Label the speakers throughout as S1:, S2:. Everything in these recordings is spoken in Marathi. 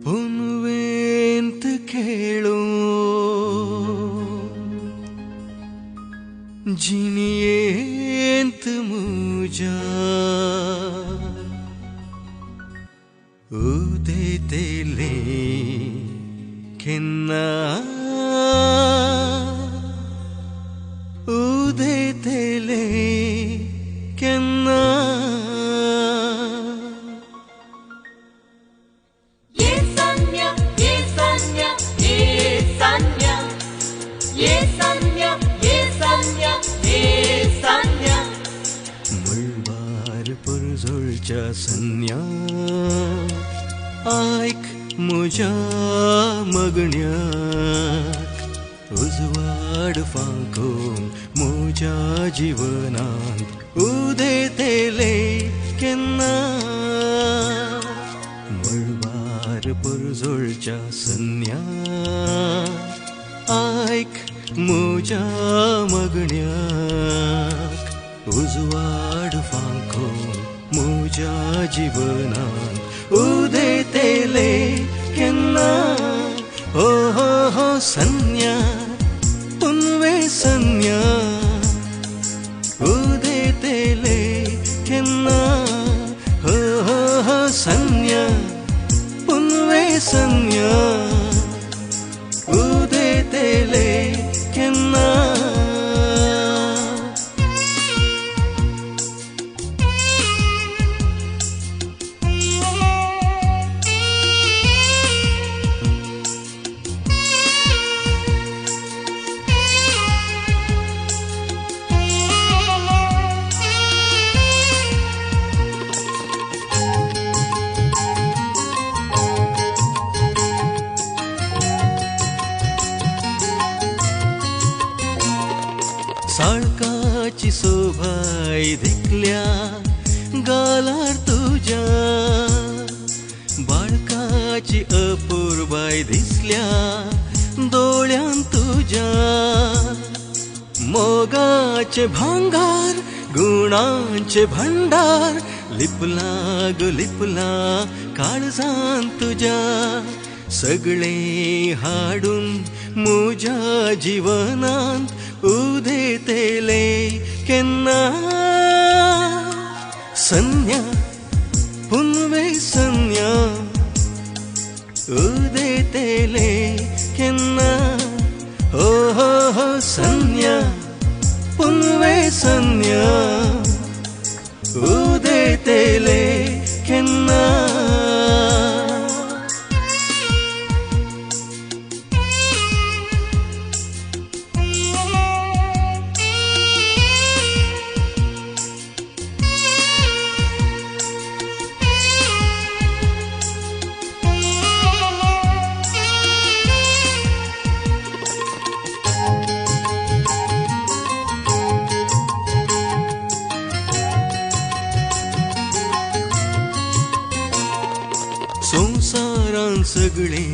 S1: पुनवेंत खेलो जिनियेंत मुजा उदेतेले केन्ना उदेतेले केन्ना पुरजोळच्या सन्या आयक म्हज्या मगण्याक उजवाड फांकोन म्हज्या जिवनांत उदेतेले केन्ना मळबार पुरजोळच्या सन्या आयक म्हज्या मगण्याक उजवाड फांकोन म्हज्या जिवनांत उदेतेले केन्ना हो हो हो सन्या पुनवे सन्या उदेतेले केन्ना हो हो हो सन्या पुनवे सन्या उदेतेले केन्ना साळकाची सोभाय देखल्या गालार तुज्या बाळकाची अपूर्बाय दिसल्या दोळ्यान तुज्या मोगाचे भांगार गुणांचे भंडार लिपला ग लिपला काळजान तुज्या सगळे हाडून म्हज्या जिवनांत उदेतेले केन्ना सन्या पुनवे सन्या उदेतेले केन्ना हो हो हो सन्या पुनवे सन्या उदेतेले केन्ना संसारान सगळे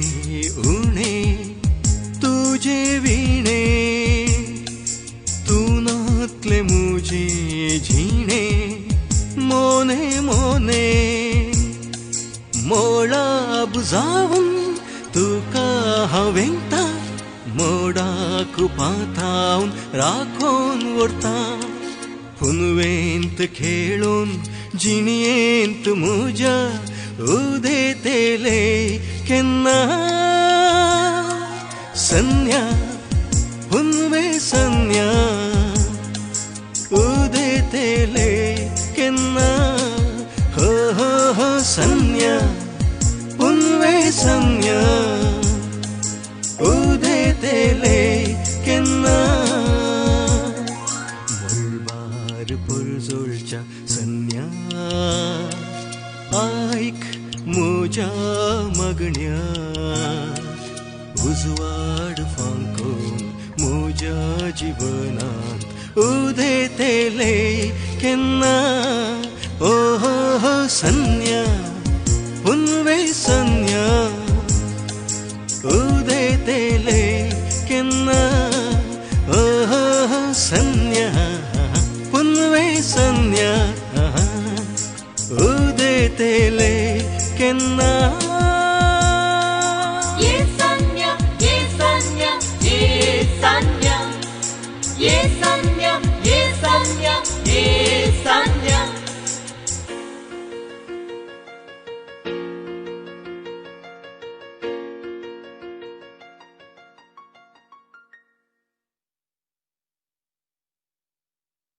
S1: उणे तुझे विणे तू नातले मुझे झिणे मोने मोने मोळा बुजावून तुका हांवेंता मोडाक पातावन राखोन व्हरता पुनवेंत खेळून जिणयेंत म्हज्या उदेतेले केन्ना सन्या पुनवे सन्या उदेतेले केन्ना हो हो हो सन्या पुनवे सन्या उदेतेले केन्ना मळबार पुरजोळच्या सन्या आयक म्हज्या मगण्या उजवाड फांकोन म्हज्या जिवनांत उदेतेले केन्ना ओ हो हो सन्या पुनवे सन्या उदेतेले केन्ना ओ हो हो सन्या पुनवे सन्या उदेतेले केन्ना